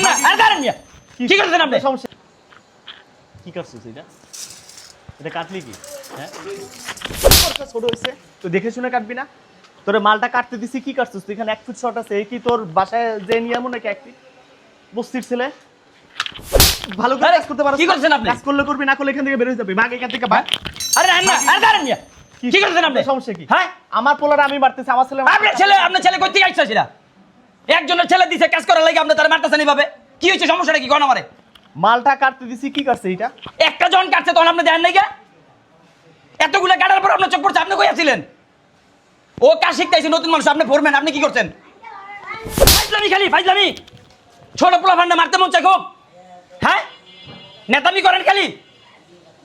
না আর কারেন মিয়া কি করছেন আপনি? সমস্যা কি করছিস এটা কাটলি কি? হ্যাঁ ছোট হয়েছে তো দেখে শুনে কাটবি না? তোর মালটা কাটতে দিছি কি করছিস তুই? এখানে 1 ফিট শর্ট আছে, এই কি তোর বাসায় যে নিয়ম নাকি 1 ফিট? বস্তির ছেলে ভালো করে কাজ করতে পারছিস? কি করছেন আপনি? কাজ করলে করবি, না করলে এখান থেকে বের হয়ে যাবি। ভাগ এখান থেকে ভাগ। আরে না আর কারেন মিয়া কি করছেন আপনি? সমস্যা কি? হ্যাঁ আমার পোলারে আমি মারতেছি, আমার ছেলে আপনার ছেলে কই থেকে আইছে সেটা? একজনের ছেলে দিছে কাজ করার লাগি আপনি তার মারতেছেন এইভাবে? কি হইছে, সমস্যাটা কি কোন আমারে? মালটা কাটতে দিছি কি করছে এটা? একটা জন কাটছে তখন আপনি দেন নাই কে? এতগুলো কাটার পর আপনার চোখ পড়ছে, আপনি কই আছিলেন? ও কাজ শিখতেছে নতুন মানুষ, আপনি ফোরম্যান, আপনি কি করছেন? ফাইজলামি ছোট পোলা ফান্ডে মারতে মন চাই খুব। হ্যাঁ নেতামি করেন খালি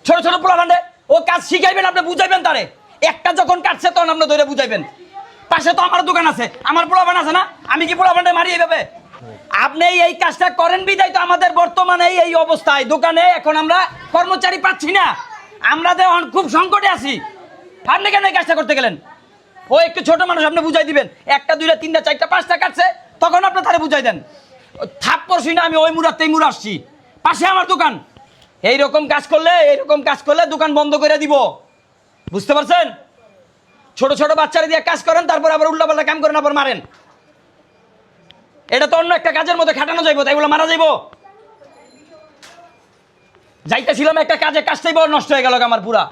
ছোট ছোট পোলা ফান্ডে। ও কাজ শিখাইবেন, আপনি বুঝাইবেন তারে। একটা যখন কাটছে তখন আপনি ধরে বুঝাইবেন। পাশে তো আমার দোকান আছে, আমার পোলা ফান্ড আছে না, আমি কি পোলা ফান্ডে মারি এইভাবে? আপনি এই কাজটা করেন বিদায় তো আমাদের বর্তমানে এই অবস্থায় দোকানে এখন আমরা কর্মচারী পাচ্ছি না, আমরা তো এখন খুব সংকটে আছি। আপনি কেন এই কাজটা করতে গেলেন? ও একটু ছোট মানুষ, আপনি বুঝাই দিবেন। একটা দুইটা তিনটা চারটা পাঁচটা কাটছে তখন আপনি তারে বুঝাই দেন। থাপ পড়ছি না আমি, ওই মুরাতেই মুড় আসছি, পাশে আমার দোকান। এইরকম কাজ করলে দোকান বন্ধ করে দিব, বুঝতে পারছেন? ছোট ছোট বাচ্চারা দিয়ে কাজ করেন, তারপর আবার উল্টাপাল্টা কাম করেন, আবার মারেন। এটা তো অন্য একটা কাজের মধ্যে খাটানো যাইব, তাই বলে মারা যাইব? যাইতেছিলাম একটা কাজে, কাজটাই বড় নষ্ট হয়ে গেল আমার পুরা।